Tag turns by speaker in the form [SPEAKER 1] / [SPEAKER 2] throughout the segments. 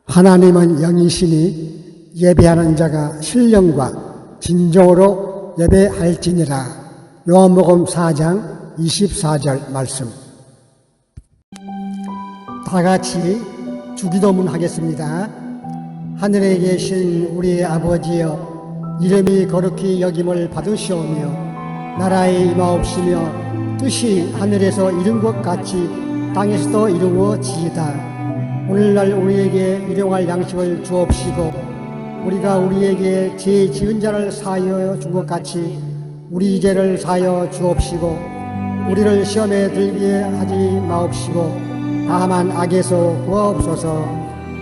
[SPEAKER 1] 하나님은 영이시니 예배하는 자가 신령과 진정으로 예배할지니라. 요한복음 4장 24절 말씀. 다 같이 주기도문 하겠습니다. 하늘에 계신 우리 아버지여, 이름이 거룩히 여김을 받으시오며 나라의 임하옵시며 뜻이 하늘에서 이룬 것 같이 땅에서도 이루어지이다. 오늘날 우리에게 일용할 양식을 주옵시고 우리가 우리에게 죄 지은 자를 사하여 준 것 같이 우리 죄를 사하여 주옵시고 우리를 시험에 들게 하지 마옵시고 다만 악에서 구하옵소서.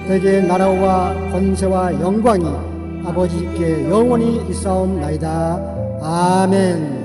[SPEAKER 1] 대개 나라와 권세와 영광이 아버지께 영원히 있사옵나이다. 아멘.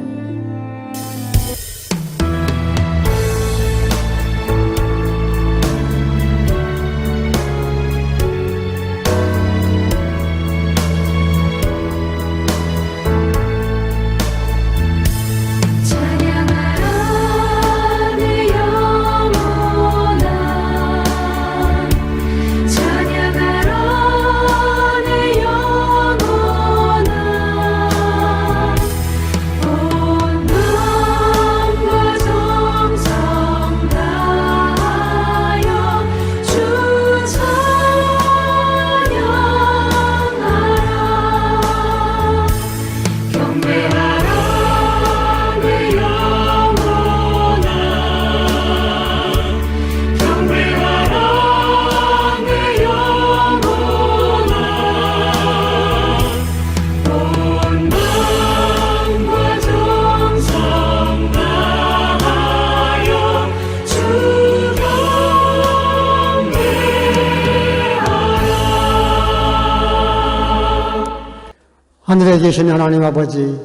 [SPEAKER 1] 하늘에 계신 하나님 아버지,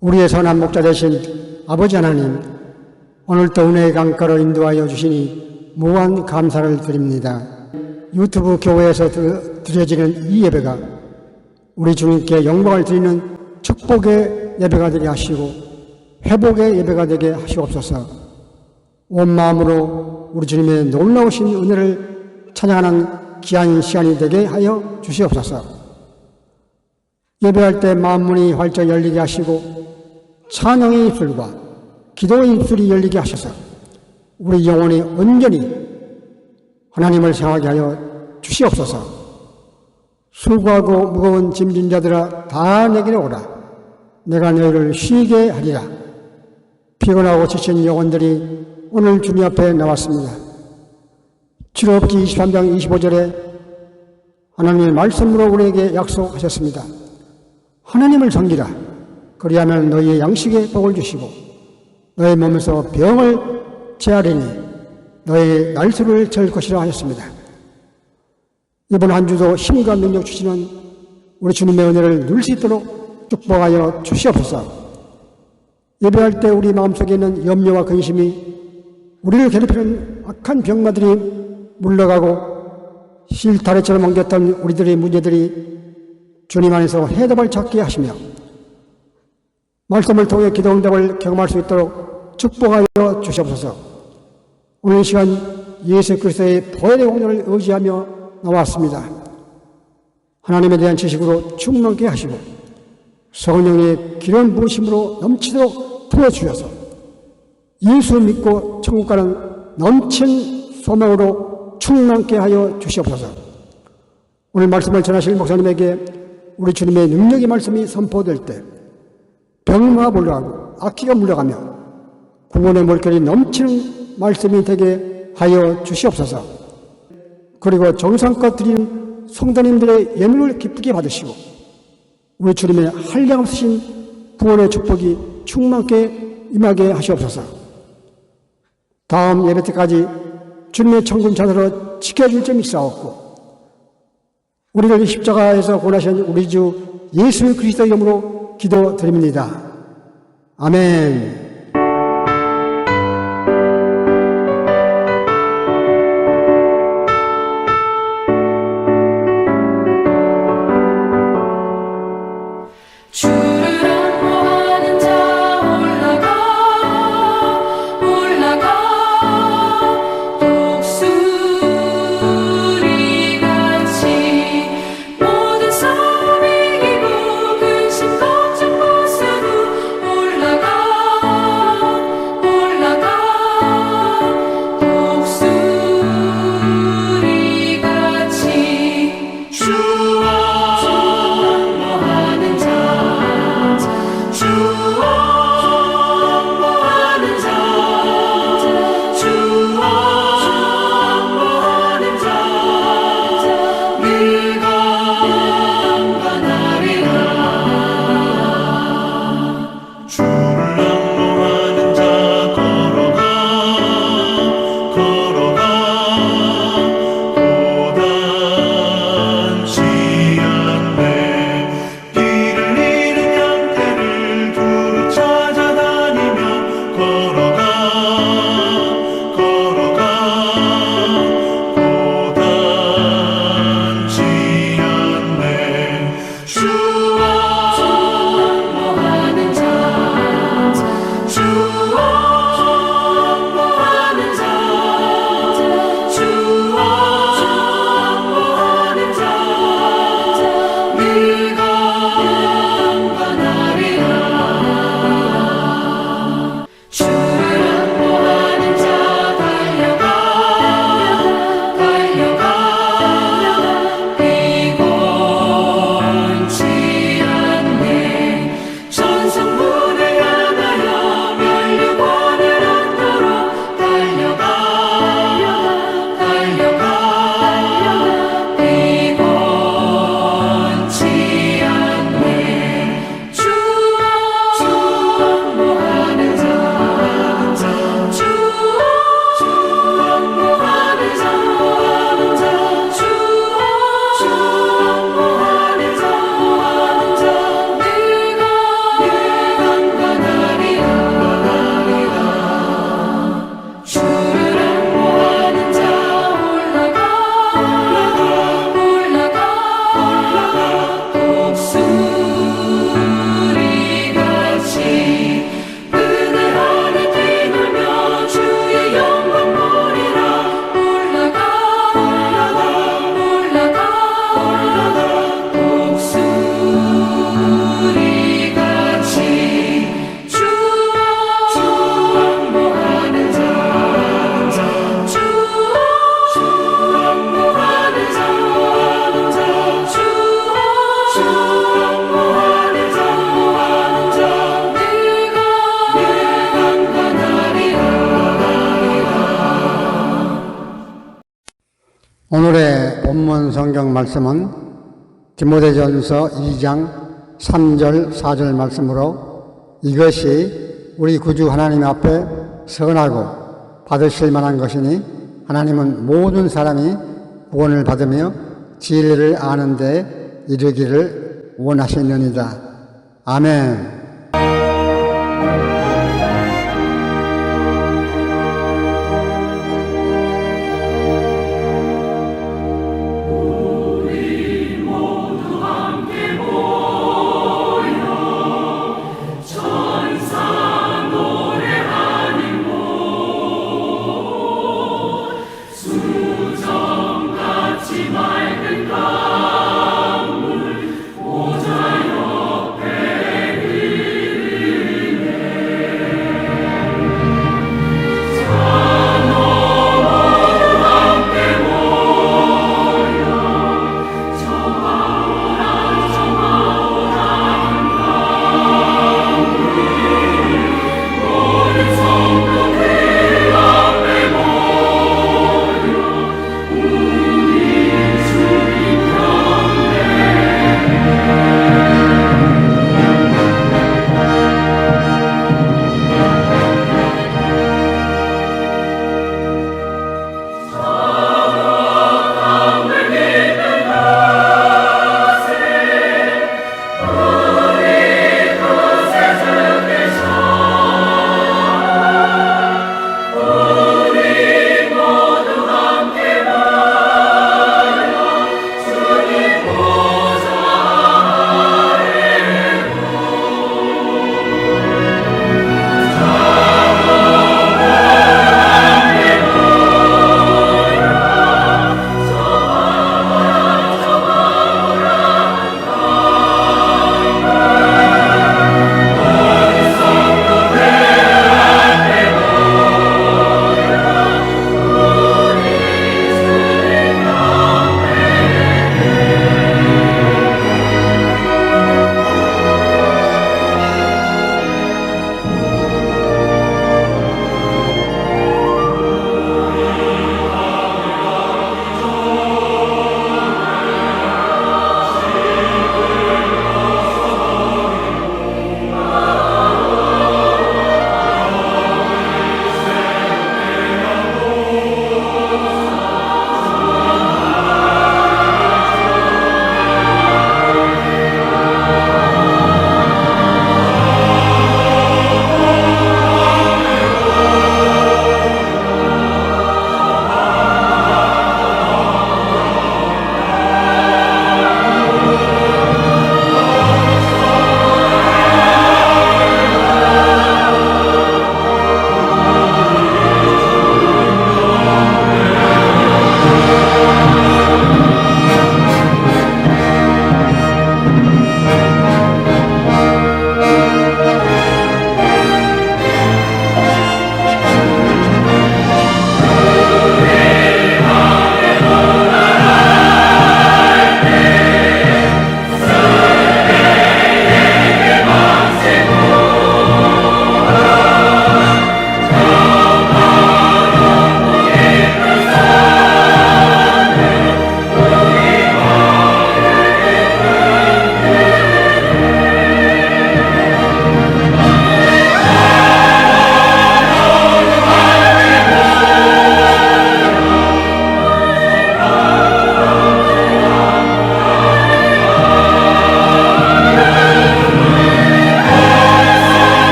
[SPEAKER 1] 우리의 선한 목자 되신 아버지 하나님, 오늘도 은혜의 강가로 인도하여 주시니 무한 감사를 드립니다. 유튜브 교회에서 드려지는 이 예배가 우리 주님께 영광을 드리는 축복의 예배가 되게 하시고 회복의 예배가 되게 하시옵소서. 온 마음으로 우리 주님의 놀라우신 은혜를 찬양하는 귀한 시간이 되게 하여 주시옵소서. 예배할 때 마음문이 활짝 열리게 하시고 찬양의 입술과 기도의 입술이 열리게 하셔서 우리 영혼이 온전히 하나님을 생각하게 하여 주시옵소서. 수고하고 무거운 짐진 자들아 다 내게로 오라. 내가 너희를 쉬게 하리라. 피곤하고 지친 영혼들이 오늘 주님 앞에 나왔습니다. 출애굽기 23장 25절에 하나님의 말씀으로 우리에게 약속하셨습니다. 하나님을 섬기라. 그리하면 너희의 양식에 복을 주시고 너희 몸에서 병을 제하리니 너희 날수를 잴 것이라 하셨습니다. 이번 한 주도 힘과 능력 주시는 우리 주님의 은혜를 누릴 수 있도록 축복하여 주시옵소서. 예배할 때 우리 마음속에 있는 염려와 근심이 우리를 괴롭히는 악한 병마들이 물러가고 실타래처럼 엉겼던 우리들의 문제들이 주님 안에서 해답을 찾게 하시며 말씀을 통해 기도 응답을 경험할 수 있도록 축복하여 주시옵소서. 오늘 시간 예수 그리스도의 보혈의 공로를 의지하며 나왔습니다. 하나님에 대한 지식으로 충만케 하시고 성령의 기름 부으심으로 넘치도록 부어주셔서 예수 믿고 천국 가는 넘친 소망으로 충만케 하여 주시옵소서. 오늘 말씀을 전하실 목사님에게 우리 주님의 능력의 말씀이 선포될 때 병마가 물러가고 악기가 물러가며 구원의 물결이 넘치는 말씀이 되게 하여 주시옵소서. 그리고 정성껏 드리는 성도님들의 예물을 기쁘게 받으시고 우리 주님의 한량없으신 구원의 축복이 충만케 임하게 하시옵소서. 다음 예배 때까지 주님의 천군 자녀로 지켜줄 점이 있사옵고 우리를 십자가에서 구원하신 우리 주 예수 그리스도의 이름으로 기도드립니다. 아멘.
[SPEAKER 2] 올라가 독수리가 주원모하는 자, 주원모하는 자, 주원모하는 자, 네가 영원하리라. 주를 안모하는 자 달려가 비곤치 않네. 천성문을 향하여 면류관을 얻도록 달려가 비곤치 않네. 주원모하는 자, 주원모하는 자, 주원모하는 자, 네가 영원하리라. 주를 안모하는 자 올라가 독수리같이 그늘 아래 뛰놀며 주의 영광 보리라. 올라가 독수리같이 주원모하는 자, 주원모하는 자, 주원모하는 자, 네가 영원하리라.
[SPEAKER 1] 오늘의 본문 성경 말씀은 디모데전서 2장 3절 4절 말씀으로 이것이 우리 구주 하나님 앞에 선하고 받으실 만한 것이니 하나님은 모든 사람이 구원을 받으며 진리를 아는 데 이르기를 원하시느니라. 아멘.
[SPEAKER 2] 맑은 강물 보좌 옆에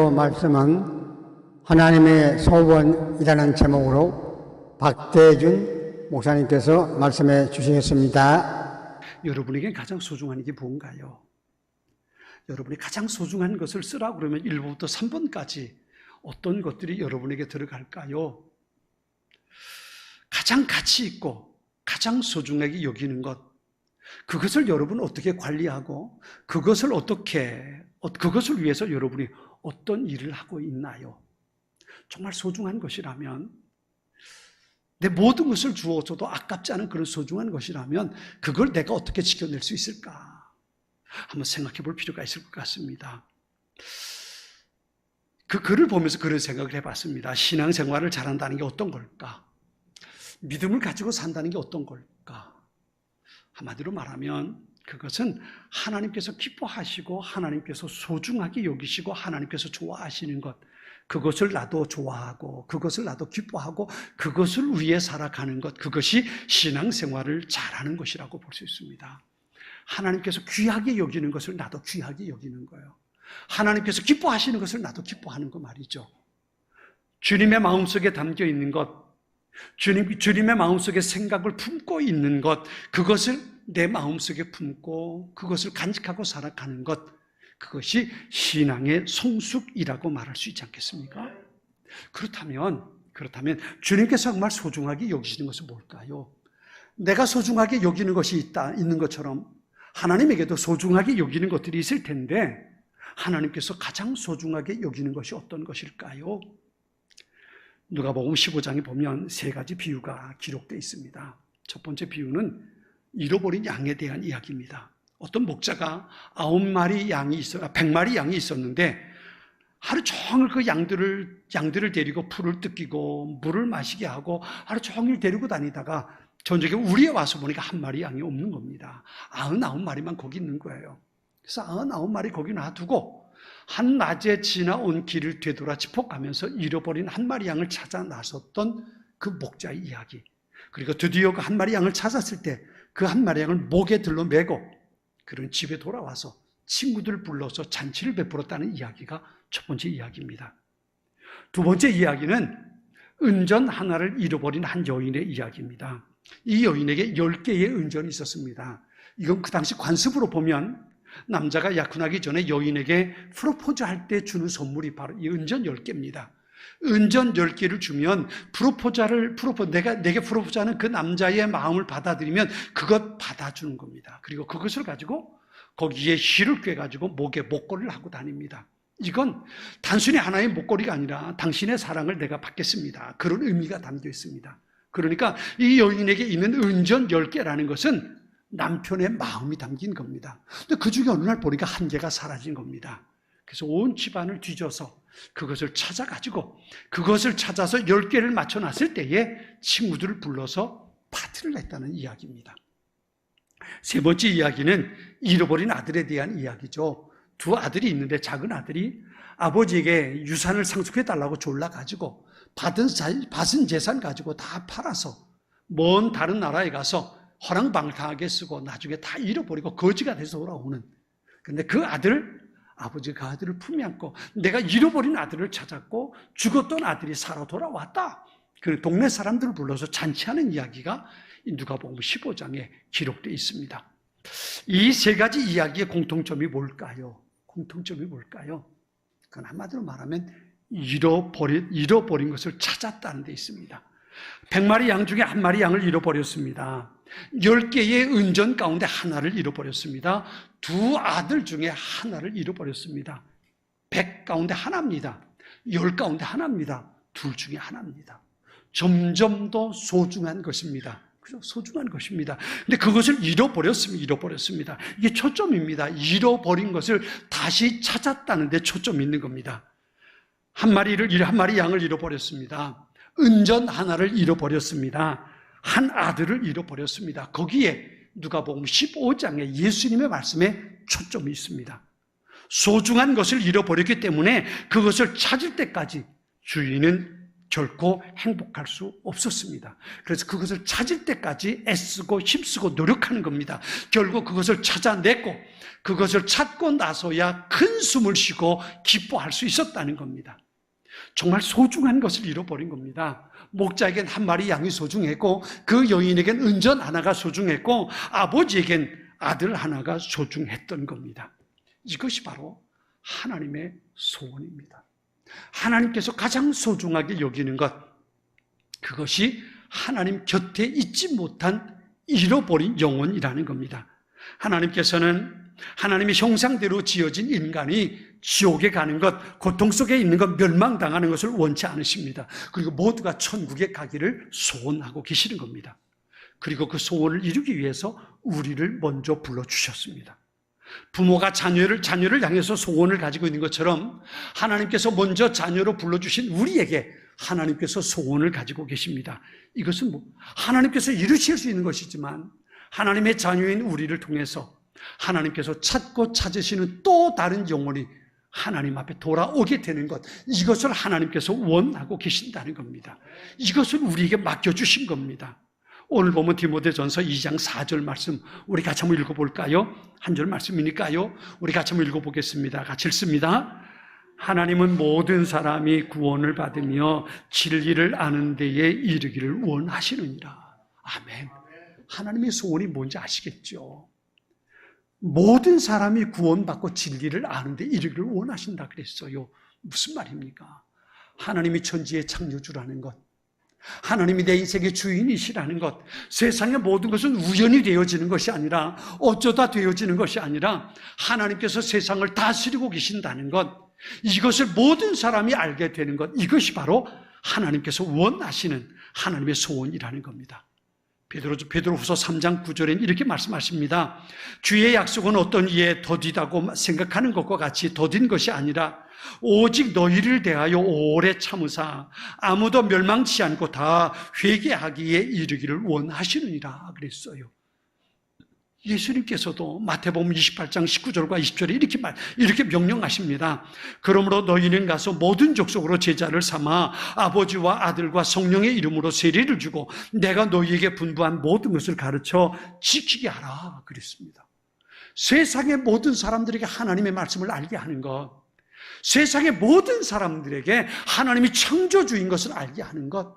[SPEAKER 1] 기도 말씀은 하나님의 소원이라는 제목으로 박대준 목사님께서 말씀해 주시겠습니다.
[SPEAKER 3] 여러분에게 가장 소중한 게 뭔가요? 여러분이 가장 소중한 것을 쓰라고 그러면 1번부터 3번까지 어떤 것들이 여러분에게 들어갈까요? 가장 가치 있고 가장 소중하게 여기는 것, 그것을 여러분은 어떻게 관리하고 그것을 위해서 여러분이 어떤 일을 하고 있나요? 정말 소중한 것이라면, 내 모든 것을 주어줘도 아깝지 않은 그런 소중한 것이라면 그걸 내가 어떻게 지켜낼 수 있을까? 한번 생각해 볼 필요가 있을 것 같습니다. 그 글을 보면서 그런 생각을 해봤습니다. 신앙생활을 잘한다는 게 어떤 걸까? 믿음을 가지고 산다는 게 어떤 걸까? 한마디로 말하면 그것은 하나님께서 기뻐하시고 하나님께서 소중하게 여기시고 하나님께서 좋아하시는 것, 그것을 나도 좋아하고 그것을 나도 기뻐하고 그것을 위해 살아가는 것, 그것이 신앙생활을 잘하는 것이라고 볼 수 있습니다. 하나님께서 귀하게 여기는 것을 나도 귀하게 여기는 거예요. 하나님께서 기뻐하시는 것을 나도 기뻐하는 거 말이죠. 주님의 마음속에 담겨 있는 것, 주님의 마음속에 생각을 품고 있는 것, 그것을 내 마음속에 품고 그것을 간직하고 살아가는 것, 그것이 신앙의 성숙이라고 말할 수 있지 않겠습니까? 그렇다면 주님께서 정말 소중하게 여기시는 것은 뭘까요? 내가 소중하게 여기는 것이 있는 것처럼 하나님에게도 소중하게 여기는 것들이 있을 텐데, 하나님께서 가장 소중하게 여기는 것이 어떤 것일까요? 누가복음 15장에 보면 세 가지 비유가 기록되어 있습니다. 첫 번째 비유는 잃어버린 양에 대한 이야기입니다. 어떤 목자가 100마리 양이 있었는데 하루 종일 그 양들을 데리고 풀을 뜯기고 물을 마시게 하고 하루 종일 데리고 다니다가 저녁에 우리에 와서 보니까 한 마리 양이 없는 겁니다. 99마리만 거기 있는 거예요. 그래서 99마리 거기 놔두고 한낮에 지나온 길을 되돌아 짚어가면서 잃어버린 한 마리 양을 찾아 나섰던 그 목자의 이야기. 그리고 드디어 그 한 마리 양을 찾았을 때 그 한 마리 양을 목에 들러 메고 그런 집에 돌아와서 친구들 불러서 잔치를 베풀었다는 이야기가 첫 번째 이야기입니다. 두 번째 이야기는 은전 하나를 잃어버린 한 여인의 이야기입니다. 이 여인에게 10개의 은전이 있었습니다. 이건 그 당시 관습으로 보면 남자가 약혼하기 전에 여인에게 프로포즈할 때 주는 선물이 바로 이 은전 10개입니다. 은전 10개를 주면 내게 프로포즈하는 그 남자의 마음을 받아들이면 그것 받아주는 겁니다. 그리고 그것을 가지고 거기에 실을 꿰가지고 목에 목걸이를 하고 다닙니다. 이건 단순히 하나의 목걸이가 아니라 당신의 사랑을 내가 받겠습니다, 그런 의미가 담겨 있습니다. 그러니까 이 여인에게 있는 은전 10개라는 것은 남편의 마음이 담긴 겁니다. 근데 그 중에 어느 날 보니까 한 개가 사라진 겁니다. 그래서 온 집안을 뒤져서 그것을 찾아가지고 그것을 찾아서 10개를 맞춰놨을 때에 친구들을 불러서 파티를 냈다는 이야기입니다. 세 번째 이야기는 잃어버린 아들에 대한 이야기죠. 두 아들이 있는데 작은 아들이 아버지에게 유산을 상속해달라고 졸라가지고 받은 재산 가지고 다 팔아서 먼 다른 나라에 가서 허랑방탕하게 쓰고 나중에 다 잃어버리고 거지가 돼서 돌아오는. 근데 아버지가 그 아들을 품에 안고 내가 잃어버린 아들을 찾았고 죽었던 아들이 살아 돌아왔다. 그 동네 사람들을 불러서 잔치하는 이야기가 누가복음 15장에 기록되어 있습니다. 이 세 가지 이야기의 공통점이 뭘까요? 그건 한마디로 말하면 잃어버린 것을 찾았다는 데 있습니다. 100마리 양 중에 한 마리 양을 잃어버렸습니다. 10개의 은전 가운데 하나를 잃어버렸습니다. 두 아들 중에 하나를 잃어버렸습니다. 100 가운데 하나입니다. 10 가운데 하나입니다. 둘 중에 하나입니다. 점점 더 소중한 것입니다. 그죠? 소중한 것입니다. 근데 그것을 잃어버렸습니다. 이게 초점입니다. 잃어버린 것을 다시 찾았다는 데 초점이 있는 겁니다. 한 마리 양을 잃어버렸습니다. 은전 하나를 잃어버렸습니다. 한 아들을 잃어버렸습니다. 거기에 누가복음 15장에 예수님의 말씀에 초점이 있습니다. 소중한 것을 잃어버렸기 때문에 그것을 찾을 때까지 주인은 결코 행복할 수 없었습니다. 그래서 그것을 찾을 때까지 애쓰고 힘쓰고 노력하는 겁니다. 결국 그것을 찾아냈고 그것을 찾고 나서야 큰 숨을 쉬고 기뻐할 수 있었다는 겁니다. 정말 소중한 것을 잃어버린 겁니다. 목자에겐 한 마리 양이 소중했고 그 여인에겐 은전 하나가 소중했고 아버지에겐 아들 하나가 소중했던 겁니다. 이것이 바로 하나님의 소원입니다. 하나님께서 가장 소중하게 여기는 것, 그것이 하나님 곁에 있지 못한 잃어버린 영혼이라는 겁니다. 하나님께서는 하나님의 형상대로 지어진 인간이 지옥에 가는 것, 고통 속에 있는 것, 멸망당하는 것을 원치 않으십니다. 그리고 모두가 천국에 가기를 소원하고 계시는 겁니다. 그리고 그 소원을 이루기 위해서 우리를 먼저 불러주셨습니다. 부모가 자녀를 향해서 소원을 가지고 있는 것처럼 하나님께서 먼저 자녀로 불러주신 우리에게 하나님께서 소원을 가지고 계십니다. 이것은 하나님께서 이루실 수 있는 것이지만 하나님의 자녀인 우리를 통해서 하나님께서 찾고 찾으시는 또 다른 영혼이 하나님 앞에 돌아오게 되는 것, 이것을 하나님께서 원하고 계신다는 겁니다. 이것을 우리에게 맡겨주신 겁니다. 오늘 보면 디모데전서 2장 4절 말씀 우리 같이 한번 읽어볼까요? 한 절 말씀이니까요. 우리 같이 한번 읽어보겠습니다. 같이 읽습니다. 하나님은 모든 사람이 구원을 받으며 진리를 아는 데에 이르기를 원하시느니라. 아멘. 하나님의 소원이 뭔지 아시겠죠? 모든 사람이 구원받고 진리를 아는 데 이르기를 원하신다 그랬어요. 무슨 말입니까? 하나님이 천지의 창조주라는 것, 하나님이 내 인생의 주인이시라는 것, 세상의 모든 것은 우연히 되어지는 것이 아니라 어쩌다 되어지는 것이 아니라 하나님께서 세상을 다스리고 계신다는 것, 이것을 모든 사람이 알게 되는 것, 이것이 바로 하나님께서 원하시는 하나님의 소원이라는 겁니다. 베드로후서 3장 9절에는 이렇게 말씀하십니다. 주의 약속은 어떤 이에 더디다고 생각하는 것과 같이 더딘 것이 아니라 오직 너희를 대하여 오래 참으사 아무도 멸망치 않고 다 회개하기에 이르기를 원하시느니라 그랬어요. 예수님께서도 마태복음 28장 19절과 20절에 이렇게 명령하십니다. 그러므로 너희는 가서 모든 족속으로 제자를 삼아 아버지와 아들과 성령의 이름으로 세례를 주고 내가 너희에게 분부한 모든 것을 가르쳐 지키게 하라 그랬습니다. 세상의 모든 사람들에게 하나님의 말씀을 알게 하는 것, 세상의 모든 사람들에게 하나님이 창조주인 것을 알게 하는 것,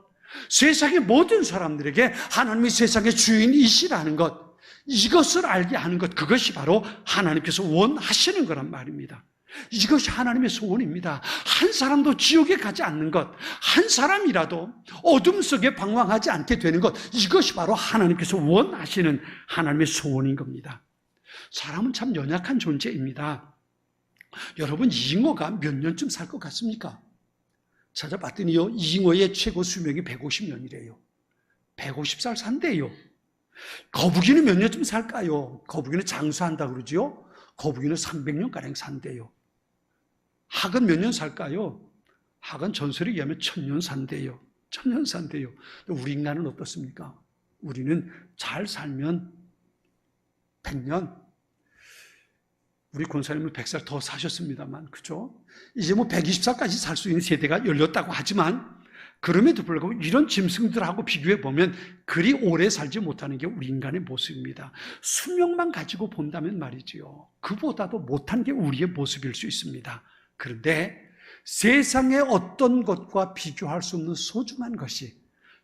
[SPEAKER 3] 세상의 모든 사람들에게 하나님이 세상의 주인이시라는 것, 이것을 알게 하는 것, 그것이 바로 하나님께서 원하시는 거란 말입니다. 이것이 하나님의 소원입니다. 한 사람도 지옥에 가지 않는 것, 한 사람이라도 어둠 속에 방황하지 않게 되는 것, 이것이 바로 하나님께서 원하시는 하나님의 소원인 겁니다. 사람은 참 연약한 존재입니다. 여러분, 잉어가 몇 년쯤 살 것 같습니까? 찾아봤더니요, 잉어의 최고 수명이 150년이래요. 150살 산대요. 거북이는 몇 년쯤 살까요? 거북이는 장수한다 그러죠? 거북이는 300년가량 산대요. 학은 몇 년 살까요? 학은 전설에 의하면 1000년 산대요. 1000년 산대요. 우리 인간은 어떻습니까? 우리는 잘 살면 100년. 우리 권사님은 100살 더 사셨습니다만, 그죠? 이제 뭐 120살까지 살 수 있는 세대가 열렸다고 하지만, 그럼에도 불구하고 이런 짐승들하고 비교해 보면 그리 오래 살지 못하는 게 우리 인간의 모습입니다. 수명만 가지고 본다면 말이지요, 그보다도 못한 게 우리의 모습일 수 있습니다. 그런데 세상의 어떤 것과 비교할 수 없는 소중한 것이,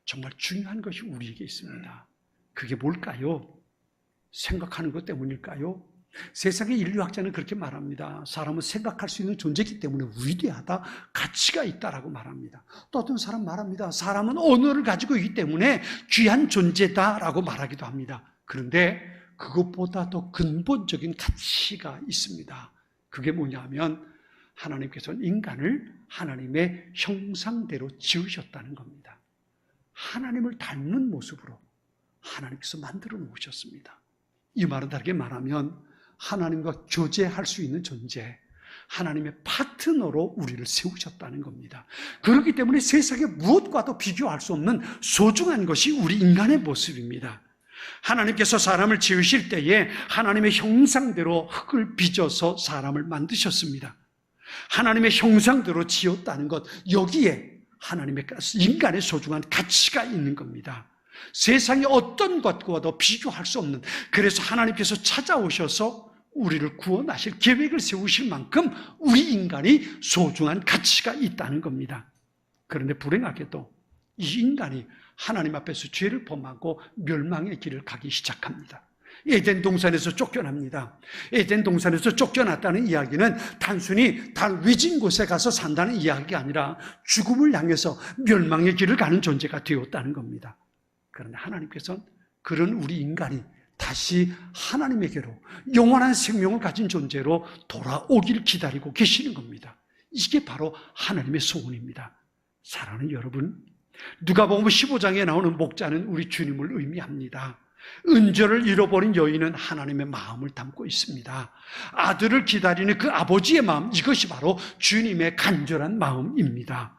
[SPEAKER 3] 정말 중요한 것이 우리에게 있습니다. 그게 뭘까요? 생각하는 것 때문일까요? 세상의 인류학자는 그렇게 말합니다. 사람은 생각할 수 있는 존재이기 때문에 위대하다, 가치가 있다라고 말합니다. 또 어떤 사람 말합니다. 사람은 언어를 가지고 있기 때문에 귀한 존재다라고 말하기도 합니다. 그런데 그것보다 더 근본적인 가치가 있습니다. 그게 뭐냐면 하나님께서는 인간을 하나님의 형상대로 지으셨다는 겁니다. 하나님을 닮는 모습으로 하나님께서 만들어 놓으셨습니다. 이 말은 다르게 말하면 하나님과 교제할 수 있는 존재, 하나님의 파트너로 우리를 세우셨다는 겁니다. 그렇기 때문에 세상의 무엇과도 비교할 수 없는 소중한 것이 우리 인간의 모습입니다. 하나님께서 사람을 지으실 때에 하나님의 형상대로 흙을 빚어서 사람을 만드셨습니다. 하나님의 형상대로 지었다는 것, 여기에 하나님의 인간의 소중한 가치가 있는 겁니다. 세상의 어떤 것과도 비교할 수 없는, 그래서 하나님께서 찾아오셔서 우리를 구원하실 계획을 세우실 만큼 우리 인간이 소중한 가치가 있다는 겁니다. 그런데 불행하게도 이 인간이 하나님 앞에서 죄를 범하고 멸망의 길을 가기 시작합니다. 에덴 동산에서 쫓겨납니다. 에덴 동산에서 쫓겨났다는 이야기는 단순히 단 외진 곳에 가서 산다는 이야기가 아니라 죽음을 향해서 멸망의 길을 가는 존재가 되었다는 겁니다. 그런데 하나님께서는 그런 우리 인간이 다시 하나님에게로 영원한 생명을 가진 존재로 돌아오길 기다리고 계시는 겁니다. 이게 바로 하나님의 소원입니다. 사랑하는 여러분, 누가복음 15장에 나오는 목자는 우리 주님을 의미합니다. 은절을 잃어버린 여인은 하나님의 마음을 담고 있습니다. 아들을 기다리는 그 아버지의 마음, 이것이 바로 주님의 간절한 마음입니다.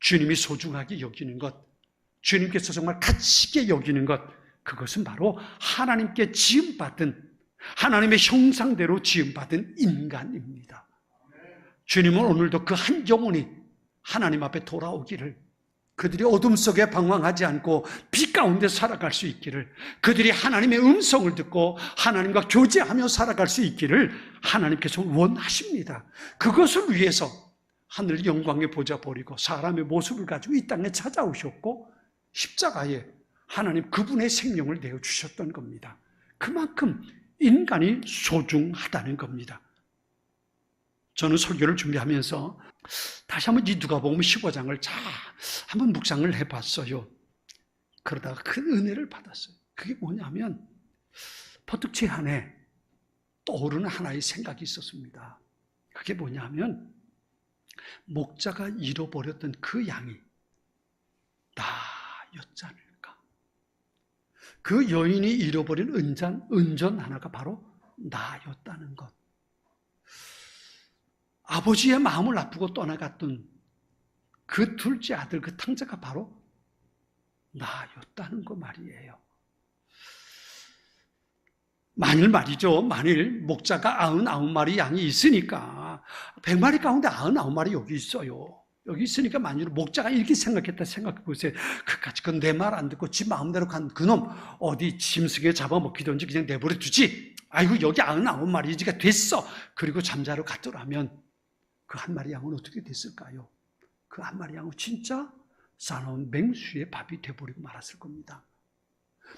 [SPEAKER 3] 주님이 소중하게 여기는 것, 주님께서 정말 가치 있게 여기는 것, 그것은 바로 하나님께 지음받은, 하나님의 형상대로 지음받은 인간입니다. 주님은 오늘도 그 한 영혼이 하나님 앞에 돌아오기를, 그들이 어둠 속에 방황하지 않고 빛 가운데 살아갈 수 있기를, 그들이 하나님의 음성을 듣고 하나님과 교제하며 살아갈 수 있기를 하나님께서 원하십니다. 그것을 위해서 하늘 영광의 보좌 버리고 사람의 모습을 가지고 이 땅에 찾아오셨고 십자가에 하나님 그분의 생명을 내어주셨던 겁니다. 그만큼 인간이 소중하다는 겁니다. 저는 설교를 준비하면서 다시 한번 이 누가복음 15장을 잘 한번 묵상을 해봤어요. 그러다가 큰 은혜를 받았어요. 그게 뭐냐면 퍼뜩 제 안에 떠오르는 하나의 생각이 있었습니다. 그게 뭐냐면 목자가 잃어버렸던 그 양이 나였지 않을까. 그 여인이 잃어버린 은전 하나가 바로 나였다는 것. 아버지의 마음을 아프고 떠나갔던 그 둘째 아들, 그 탕자가 바로 나였다는 거 말이에요. 만일 말이죠. 만일 목자가 99마리 양이 있으니까 100마리 가운데 99마리 여기 있어요. 여기 있으니까 만일 목자가 이렇게 생각했다 생각해 보세요. 그까짓 건 내 말 안 듣고 지 마음대로 간 그놈 어디 짐승에 잡아먹히든지 그냥 내버려 두지. 아이고 여기 99마리가 됐어. 그리고 잠자러 갔더라면 그 한 마리 양은 어떻게 됐을까요? 그 한 마리 양은 진짜 싸놓은 맹수의 밥이 돼버리고 말았을 겁니다.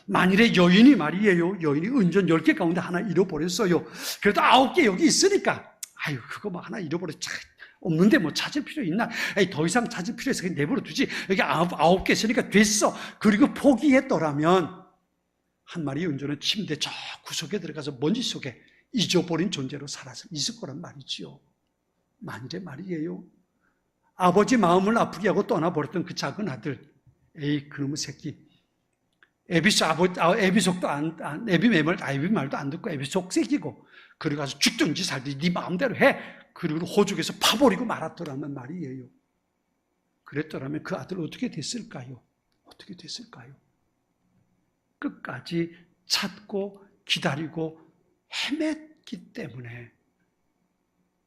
[SPEAKER 3] 만일에 여인이 말이에요. 여인이 은전 10개 가운데 하나 잃어버렸어요. 그래도 9개 여기 있으니까 아유 그거 뭐 하나 잃어버렸지. 없는데 뭐 찾을 필요 있나? 에이, 더 이상 찾을 필요 있어. 그냥 내버려 두지. 여기 9개 있으니까 됐어. 그리고 포기했더라면 한 마리 은전은 침대 저 구석에 들어가서 먼지 속에 잊어버린 존재로 살아서 있을 거란 말이지요. 만일에 말이에요. 아버지 마음을 아프게 하고 떠나버렸던 그 작은 아들, 에이 그놈의 새끼. 애비 말도 안 듣고 애비 속 새끼고, 그리고 가서 죽든지 살든지 네 마음대로 해. 그리고 호죽에서 파버리고 말았더라면 말이에요. 그랬더라면 그 아들 어떻게 됐을까요? 어떻게 됐을까요? 끝까지 찾고 기다리고 헤맸기 때문에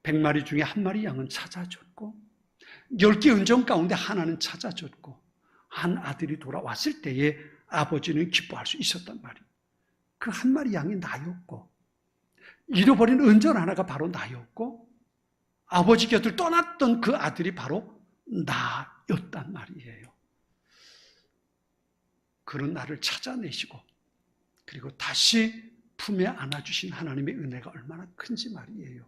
[SPEAKER 3] 100마리 중에 한 마리 양은 찾아줬고 10개 은전 가운데 하나는 찾아줬고 한 아들이 돌아왔을 때에 아버지는 기뻐할 수 있었단 말이에요. 그 한 마리 양이 나였고 잃어버린 은전 하나가 바로 나였고 아버지 곁을 떠났던 그 아들이 바로 나였단 말이에요. 그런 나를 찾아내시고 그리고 다시 품에 안아주신 하나님의 은혜가 얼마나 큰지 말이에요.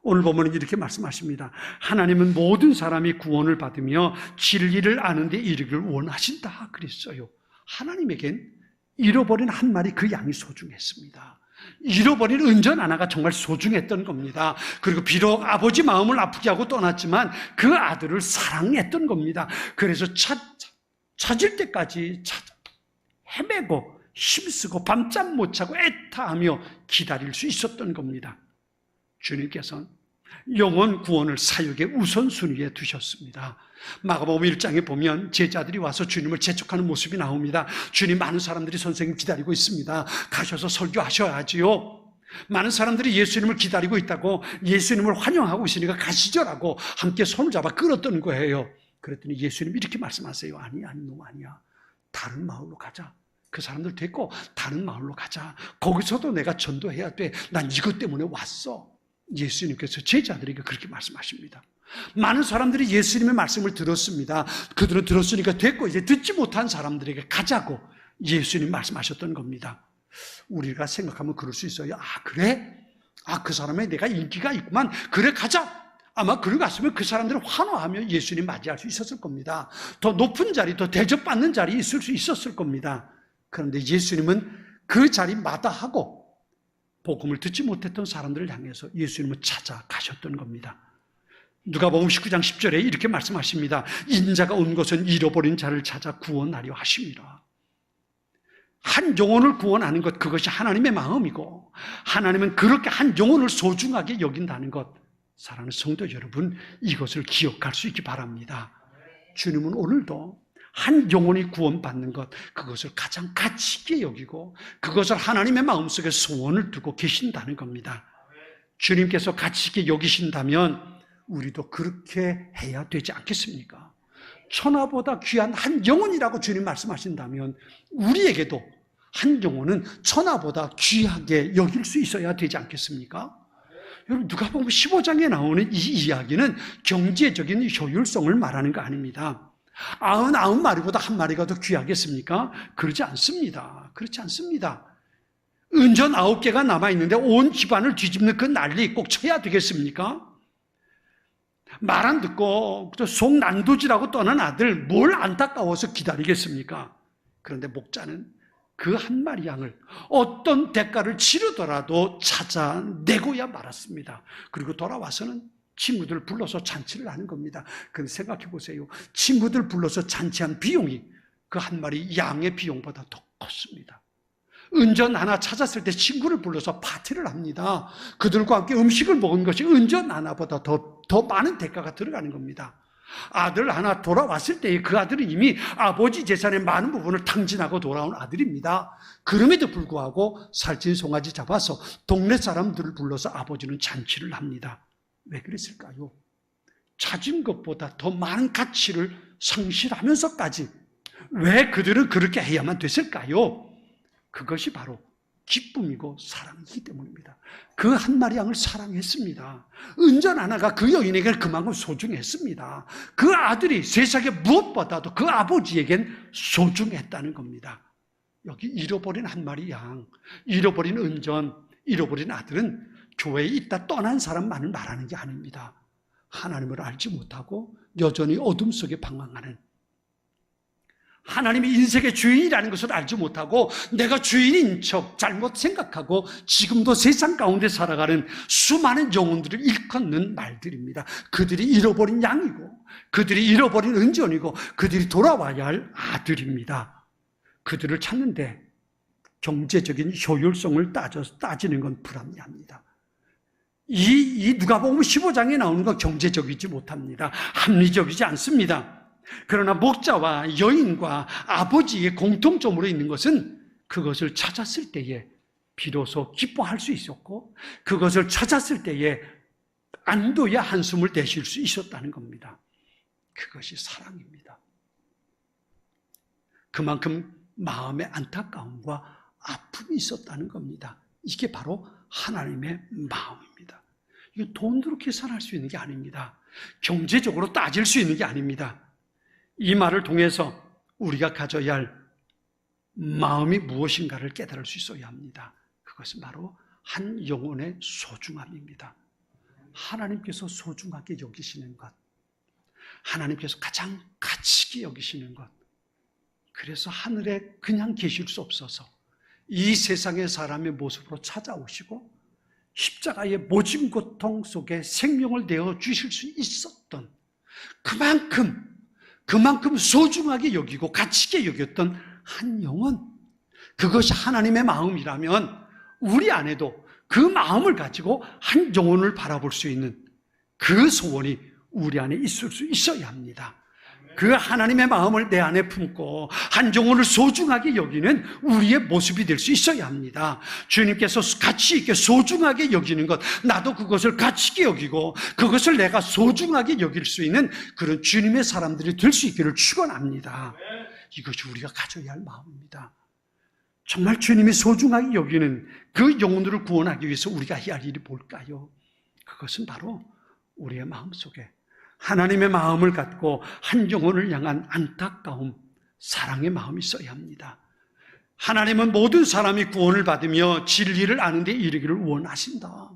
[SPEAKER 3] 오늘 보면 이렇게 말씀하십니다. 하나님은 모든 사람이 구원을 받으며 진리를 아는 데 이르기를 원하신다 그랬어요. 하나님에겐 잃어버린 한 마리 그 양이 소중했습니다. 잃어버린 은전 하나가 정말 소중했던 겁니다. 그리고 비록 아버지 마음을 아프게 하고 떠났지만 그 아들을 사랑했던 겁니다. 그래서 찾을 때까지 헤매고 힘쓰고 밤잠 못 자고 애타하며 기다릴 수 있었던 겁니다. 주님께서는 영혼 구원을 사역의 우선순위에 두셨습니다. 마가복음 1장에 보면 제자들이 와서 주님을 재촉하는 모습이 나옵니다. 주님, 많은 사람들이 선생님 기다리고 있습니다. 가셔서 설교하셔야지요. 많은 사람들이 예수님을 기다리고 있다고, 예수님을 환영하고 있으니까 가시죠라고 함께 손을 잡아 끌었던 거예요. 그랬더니 예수님이 이렇게 말씀하세요. 아니, 너 아니야. 다른 마을로 가자. 그 사람들 됐고 다른 마을로 가자. 거기서도 내가 전도해야 돼. 난 이것 때문에 왔어. 예수님께서 제자들에게 그렇게 말씀하십니다. 많은 사람들이 예수님의 말씀을 들었습니다. 그들은 들었으니까 됐고 이제 듣지 못한 사람들에게 가자고 예수님 말씀하셨던 겁니다. 우리가 생각하면 그럴 수 있어요. 아, 그래? 아, 그 사람에 내가 인기가 있구만. 그래, 가자. 아마 그러고 갔으면 그 사람들은 환호하며 예수님 맞이할 수 있었을 겁니다. 더 높은 자리, 더 대접받는 자리에 있을 수 있었을 겁니다. 그런데 예수님은 그 자리 마다하고 복음을 듣지 못했던 사람들을 향해서 예수님은 찾아가셨던 겁니다. 누가복음 19장 10절에 이렇게 말씀하십니다. 인자가 온 것은 잃어버린 자를 찾아 구원하려 하심이라. 한 영혼을 구원하는 것, 그것이 하나님의 마음이고 하나님은 그렇게 한 영혼을 소중하게 여긴다는 것, 사랑하는 성도 여러분, 이것을 기억할 수 있기 바랍니다. 주님은 오늘도 한 영혼이 구원받는 것, 그것을 가장 가치 있게 여기고 그것을 하나님의 마음속에 소원을 두고 계신다는 겁니다. 주님께서 가치 있게 여기신다면 우리도 그렇게 해야 되지 않겠습니까? 천하보다 귀한 한 영혼이라고 주님 말씀하신다면 우리에게도 한 영혼은 천하보다 귀하게 여길 수 있어야 되지 않겠습니까? 여러분, 누가복음 15장에 나오는 이 이야기는 경제적인 효율성을 말하는 거 아닙니다. 99마리보다 한 마리가 더 귀하겠습니까? 그렇지 않습니다. 그렇지 않습니다. 은전 9개가 남아있는데 온 집안을 뒤집는 그 난리 꼭 쳐야 되겠습니까? 말 안 듣고 속 난도질하고 떠난 아들 뭘 안타까워서 기다리겠습니까? 그런데 목자는 그 한 마리 양을 어떤 대가를 치르더라도 찾아내고야 말았습니다. 그리고 돌아와서는 친구들을 불러서 잔치를 하는 겁니다. 그런데 생각해 보세요. 친구들 불러서 잔치한 비용이 그 한 마리 양의 비용보다 더 컸습니다. 은전 하나 찾았을 때 친구를 불러서 파티를 합니다. 그들과 함께 음식을 먹은 것이 은전 하나보다 더 많은 대가가 들어가는 겁니다. 아들 하나 돌아왔을 때에 그 아들은 이미 아버지 재산의 많은 부분을 탕진하고 돌아온 아들입니다. 그럼에도 불구하고 살찐 송아지 잡아서 동네 사람들을 불러서 아버지는 잔치를 합니다. 왜 그랬을까요? 찾은 것보다 더 많은 가치를 상실하면서까지 왜 그들은 그렇게 해야만 됐을까요? 그것이 바로 기쁨이고 사랑이기 때문입니다. 그 한 마리 양을 사랑했습니다. 은전 하나가 그 여인에게는 그만큼 소중했습니다. 그 아들이 세상에 무엇보다도 그 아버지에겐 소중했다는 겁니다. 여기 잃어버린 한 마리 양, 잃어버린 은전, 잃어버린 아들은 교회에 있다 떠난 사람만을 말하는 게 아닙니다. 하나님을 알지 못하고 여전히 어둠 속에 방황하는, 하나님이 인생의 주인이라는 것을 알지 못하고 내가 주인인 척 잘못 생각하고 지금도 세상 가운데 살아가는 수많은 영혼들을 일컫는 말들입니다. 그들이 잃어버린 양이고 그들이 잃어버린 은전이고 그들이 돌아와야 할 아들입니다. 그들을 찾는데 경제적인 효율성을 따지는 건 불합리합니다. 이 누가복음 15장에 나오는 건 경제적이지 못합니다. 합리적이지 않습니다. 그러나 목자와 여인과 아버지의 공통점으로 있는 것은 그것을 찾았을 때에 비로소 기뻐할 수 있었고 그것을 찾았을 때에 안도의 한숨을 내쉴 수 있었다는 겁니다. 그것이 사랑입니다. 그만큼 마음의 안타까움과 아픔이 있었다는 겁니다. 이게 바로 하나님의 마음입니다. 이거 돈으로 계산할 수 있는 게 아닙니다. 경제적으로 따질 수 있는 게 아닙니다. 이 말을 통해서 우리가 가져야 할 마음이 무엇인가를 깨달을 수 있어야 합니다. 그것은 바로 한 영혼의 소중함입니다. 하나님께서 소중하게 여기시는 것, 하나님께서 가장 가치 있게 여기시는 것, 그래서 하늘에 그냥 계실 수 없어서 이 세상의 사람의 모습으로 찾아오시고 십자가의 모진 고통 속에 생명을 내어주실 수 있었던 그만큼 소중하게 여기고 가치 있게 여겼던 한 영혼, 그것이 하나님의 마음이라면 우리 안에도 그 마음을 가지고 한 영혼을 바라볼 수 있는 그 소원이 우리 안에 있을 수 있어야 합니다. 그 하나님의 마음을 내 안에 품고 한 영혼을 소중하게 여기는 우리의 모습이 될 수 있어야 합니다. 주님께서 가치 있게 소중하게 여기는 것, 나도 그것을 가치 있게 여기고 그것을 내가 소중하게 여길 수 있는 그런 주님의 사람들이 될 수 있기를 축원합니다. 이것이 우리가 가져야 할 마음입니다. 정말 주님이 소중하게 여기는 그 영혼들을 구원하기 위해서 우리가 해야 할 일이 뭘까요? 그것은 바로 우리의 마음속에 하나님의 마음을 갖고 한 영혼을 향한 안타까움, 사랑의 마음이 있어야 합니다. 하나님은 모든 사람이 구원을 받으며 진리를 아는 데 이르기를 원하신다.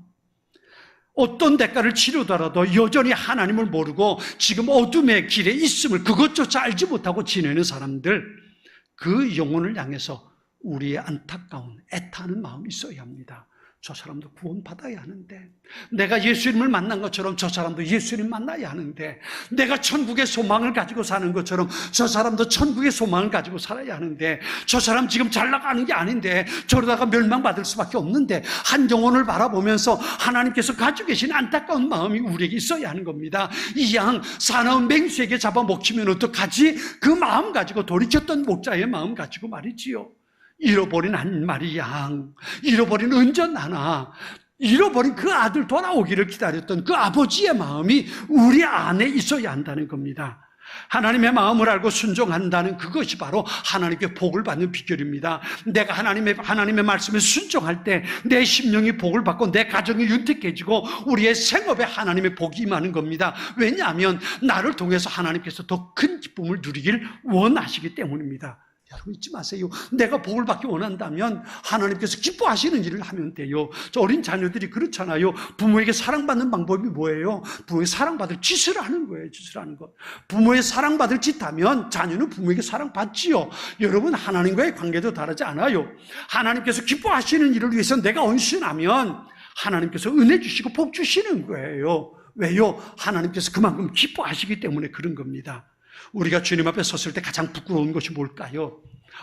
[SPEAKER 3] 어떤 대가를 치르더라도 여전히 하나님을 모르고 지금 어둠의 길에 있음을 그것조차 알지 못하고 지내는 사람들, 그 영혼을 향해서 우리의 안타까운 애타는 마음이 있어야 합니다. 저 사람도 구원받아야 하는데, 내가 예수님을 만난 것처럼 저 사람도 예수님 만나야 하는데, 내가 천국의 소망을 가지고 사는 것처럼 저 사람도 천국의 소망을 가지고 살아야 하는데, 저 사람 지금 잘 나가는 게 아닌데 저러다가 멸망받을 수밖에 없는데, 한 영혼을 바라보면서 하나님께서 가지고 계신 안타까운 마음이 우리에게 있어야 하는 겁니다. 이 양 사나운 맹수에게 잡아먹히면 어떡하지? 그 마음 가지고 돌이켰던 목자의 마음 가지고 말이지요. 잃어버린 한 마리 양, 잃어버린 은전 하나, 잃어버린 그 아들 돌아오기를 기다렸던 그 아버지의 마음이 우리 안에 있어야 한다는 겁니다. 하나님의 마음을 알고 순종한다는 그것이 바로 하나님께 복을 받는 비결입니다. 내가 하나님의 말씀에 순종할 때 내 심령이 복을 받고 내 가정이 윤택해지고 우리의 생업에 하나님의 복이 임하는 겁니다. 왜냐하면 나를 통해서 하나님께서 더 큰 기쁨을 누리길 원하시기 때문입니다. 여러분 잊지 마세요. 내가 복을 받기 원한다면 하나님께서 기뻐하시는 일을 하면 돼요. 저 어린 자녀들이 그렇잖아요. 부모에게 사랑받는 방법이 뭐예요? 부모에게 사랑받을 짓을 하는 거예요. 짓을 하는 것. 부모의 사랑받을 짓 하면 자녀는 부모에게 사랑받지요. 여러분 하나님과의 관계도 다르지 않아요. 하나님께서 기뻐하시는 일을 위해서 내가 헌신하면 하나님께서 은혜 주시고 복 주시는 거예요. 왜요? 하나님께서 그만큼 기뻐하시기 때문에 그런 겁니다. 우리가 주님 앞에 섰을 때 가장 부끄러운 것이 뭘까요?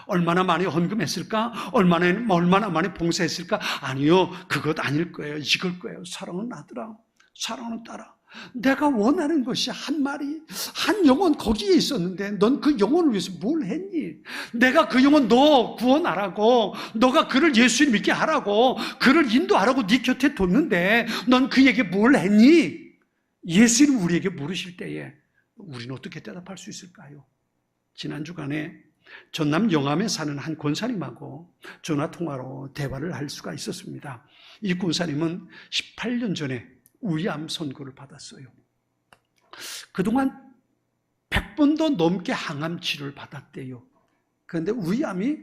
[SPEAKER 3] 얼마나 많이 헌금했을까? 얼마나 많이 봉사했을까? 아니요, 그것 아닐 거예요. 이걸 거예요. 사랑하는 아들아, 사랑하는 딸아, 내가 원하는 것이 한 마리, 한 영혼 거기에 있었는데 넌 그 영혼을 위해서 뭘 했니? 내가 그 영혼 너 구원하라고, 너가 그를 예수님 믿게 하라고, 그를 인도하라고 네 곁에 뒀는데 넌 그에게 뭘 했니? 예수님 우리에게 물으실 때에 우리는 어떻게 대답할 수 있을까요? 지난 주간에 전남 영암에 사는 한 권사님하고 전화통화로 대화를 할 수가 있었습니다. 이 권사님은 18년 전에 위암 선고를 받았어요. 그동안 100번도 넘게 항암 치료를 받았대요. 그런데 위암이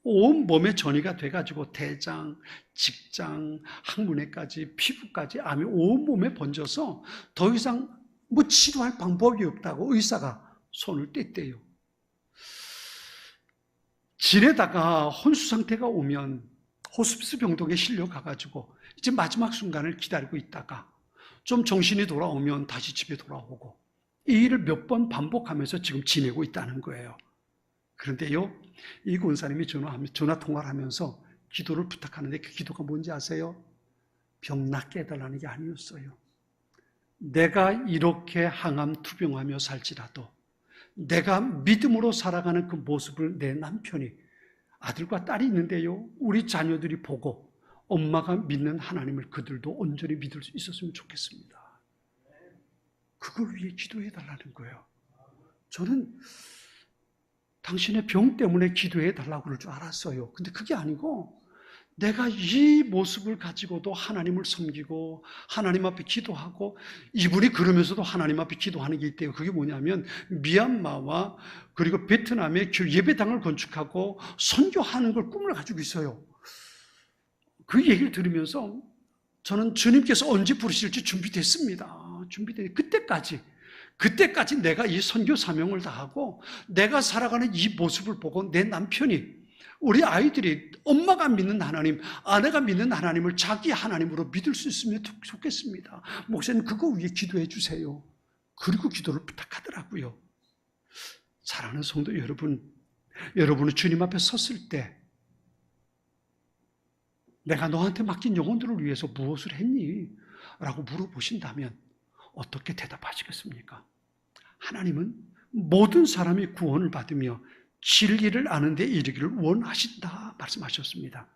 [SPEAKER 3] 온 몸에 전이가 돼가지고 대장, 직장, 항문에까지, 피부까지 암이 온 몸에 번져서 더 이상 치료할 방법이 없다고 의사가 손을 뗐대요. 지내다가 혼수 상태가 오면 호스피스 병동에 실려가가지고 이제 마지막 순간을 기다리고 있다가 좀 정신이 돌아오면 다시 집에 돌아오고 이 일을 몇 번 반복하면서 지금 지내고 있다는 거예요. 그런데요, 이 권사님이 전화 통화를 하면서 기도를 부탁하는데 그 기도가 뭔지 아세요? 병 낫게 해달라는 게 아니었어요. 내가 이렇게 항암 투병하며 살지라도 내가 믿음으로 살아가는 그 모습을 내 남편이, 아들과 딸이 있는데요, 우리 자녀들이 보고 엄마가 믿는 하나님을 그들도 온전히 믿을 수 있었으면 좋겠습니다. 그걸 위해 기도해달라는 거예요. 저는 당신의 병 때문에 기도해달라고 그럴 줄 알았어요. 근데 그게 아니고 내가 이 모습을 가지고도 하나님을 섬기고 하나님 앞에 기도하고, 이분이 그러면서도 하나님 앞에 기도하는 게 있대요. 그게 뭐냐면 미얀마와 그리고 베트남에 예배당을 건축하고 선교하는 걸 꿈을 가지고 있어요. 그 얘기를 들으면서 저는 주님께서 언제 부르실지 준비됐습니다. 그때까지 내가 이 선교 사명을 다하고 내가 살아가는 이 모습을 보고 내 남편이, 우리 아이들이 엄마가 믿는 하나님, 아내가 믿는 하나님을 자기 하나님으로 믿을 수 있으면 좋겠습니다. 목사님 그거 위해 기도해 주세요. 그리고 기도를 부탁하더라고요. 사랑하는 성도 여러분, 여러분은 주님 앞에 섰을 때 내가 너한테 맡긴 영혼들을 위해서 무엇을 했니? 라고 물어보신다면 어떻게 대답하시겠습니까? 하나님은 모든 사람이 구원을 받으며 진리를 아는 데 이르기를 원하신다 말씀하셨습니다.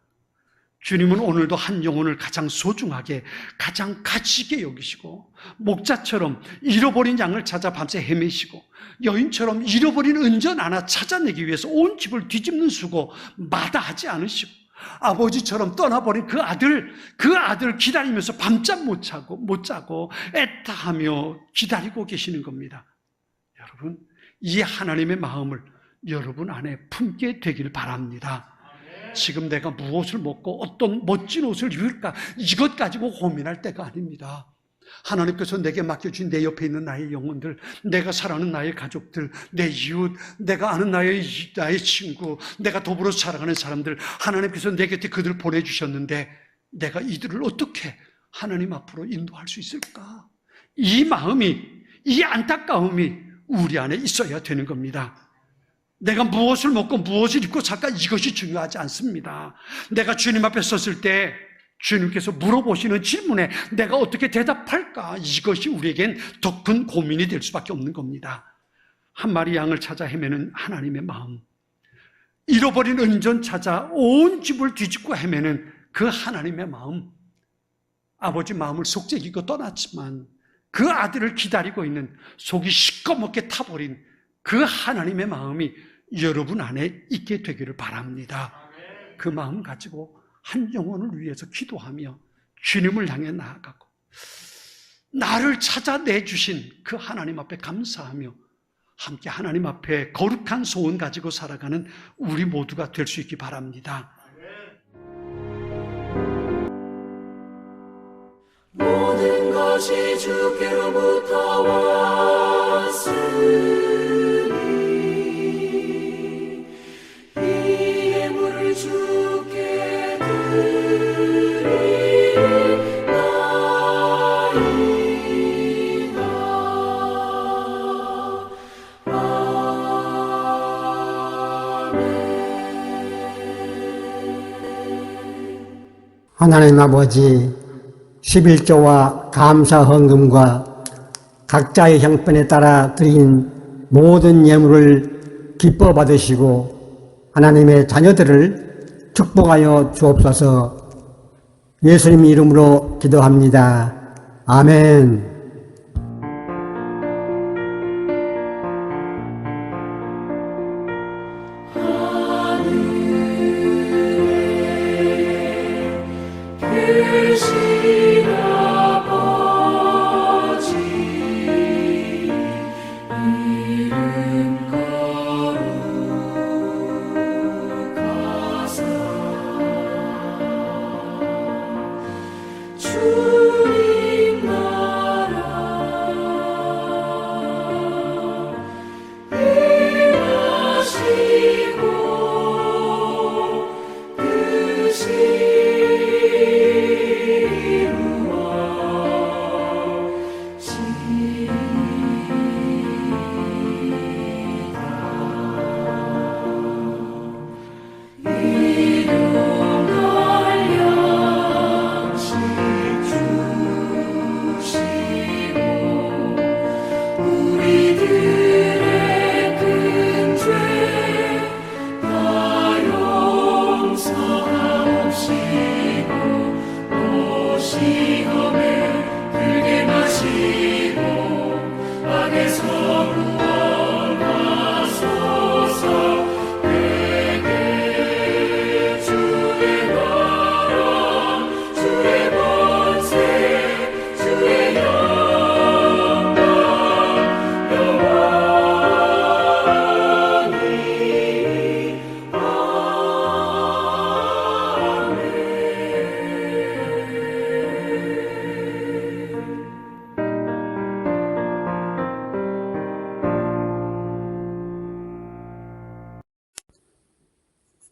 [SPEAKER 3] 주님은 오늘도 한 영혼을 가장 소중하게, 가장 가치 있게 여기시고, 목자처럼 잃어버린 양을 찾아 밤새 헤매시고, 여인처럼 잃어버린 은전 하나 찾아내기 위해서 온 집을 뒤집는 수고 마다하지 않으시고, 아버지처럼 떠나버린 그 아들 기다리면서 밤잠 못 자고 애타하며 기다리고 계시는 겁니다. 여러분, 이 하나님의 마음을 여러분 안에 품게 되길 바랍니다. 지금 내가 무엇을 먹고 어떤 멋진 옷을 입을까, 이것 가지고 고민할 때가 아닙니다. 하나님께서 내게 맡겨주신 내 옆에 있는 나의 영혼들, 내가 사랑하는 나의 가족들, 내 이웃, 내가 아는 나의 친구, 내가 더불어 살아가는 사람들, 하나님께서 내 곁에 그들을 보내주셨는데 내가 이들을 어떻게 하나님 앞으로 인도할 수 있을까? 이 마음이, 이 안타까움이 우리 안에 있어야 되는 겁니다. 내가 무엇을 먹고 무엇을 입고 살까, 이것이 중요하지 않습니다. 내가 주님 앞에 섰을 때 주님께서 물어보시는 질문에 내가 어떻게 대답할까, 이것이 우리에겐 더 큰 고민이 될 수밖에 없는 겁니다. 한 마리 양을 찾아 헤매는 하나님의 마음, 잃어버린 은전 찾아 온 집을 뒤집고 헤매는 그 하나님의 마음, 아버지 마음을 속죄기고 떠났지만 그 아들을 기다리고 있는 속이 시꺼멓게 타버린 그 하나님의 마음이 여러분 안에 있게 되기를 바랍니다. 그 마음 가지고 한 영혼을 위해서 기도하며 주님을 향해 나아가고 나를 찾아내주신 그 하나님 앞에 감사하며 함께 하나님 앞에 거룩한 소원 가지고 살아가는 우리 모두가 될 수 있기 바랍니다.
[SPEAKER 2] 모든 것이 주께로부터 왔으니 이 예물을 주께 드리나이다.
[SPEAKER 1] 하나님 아버지, 11조와 감사 헌금과 각자의 형편에 따라 드린 모든 예물을 기뻐 받으시고 하나님의 자녀들을 축복하여 주옵소서. 예수님 이름으로 기도합니다. 아멘.
[SPEAKER 2] 계신 아버지 이름 거룩하사 주님 나라 임하시고 뜻이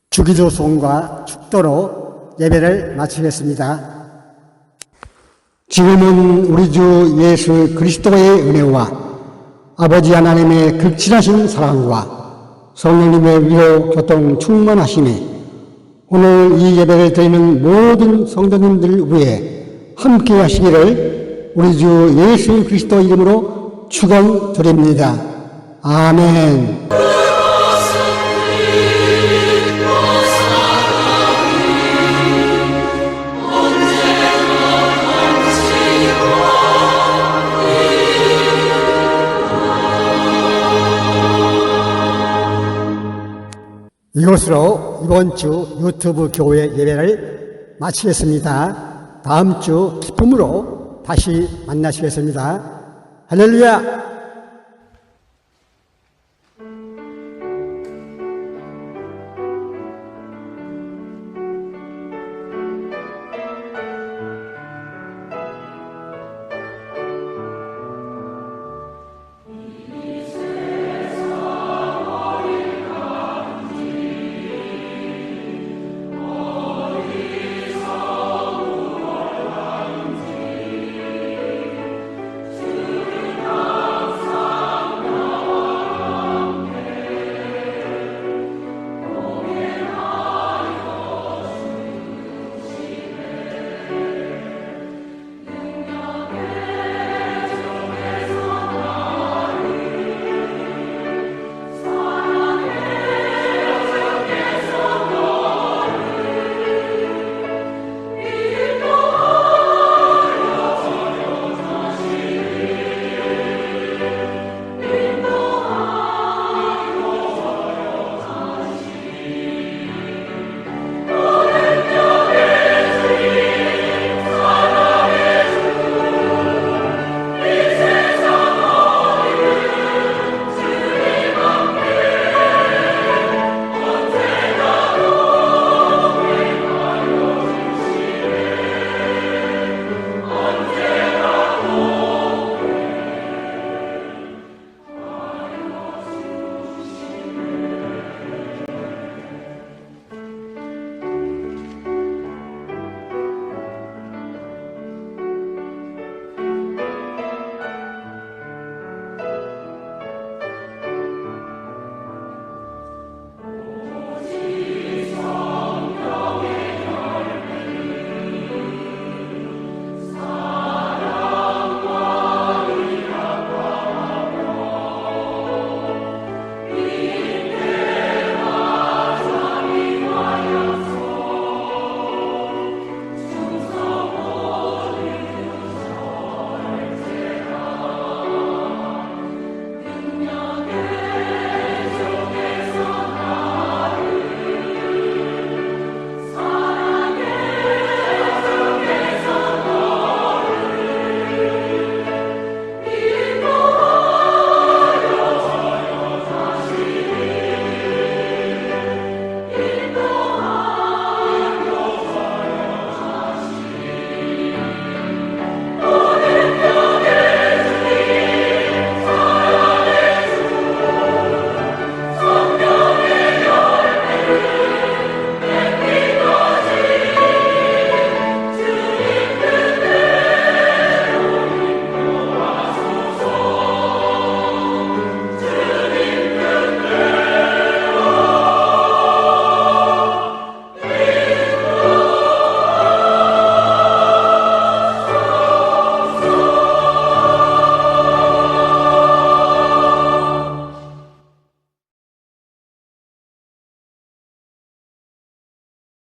[SPEAKER 1] 주기도 소원과 축도로 예배를 마치겠습니다. 지금은 우리 주 예수 그리스도의 은혜와 아버지 하나님의 극진하신 사랑과 성령님의 위로 교통 충만하심에 오늘 이 예배를 드리는 모든 성도님들 위해 함께 하시기를 우리 주 예수 그리스도 이름으로 축원드립니다. 아멘. 이것으로 이번 주 유튜브 교회 예배를 마치겠습니다. 다음 주 기쁨으로 다시 만나시겠습니다. 할렐루야!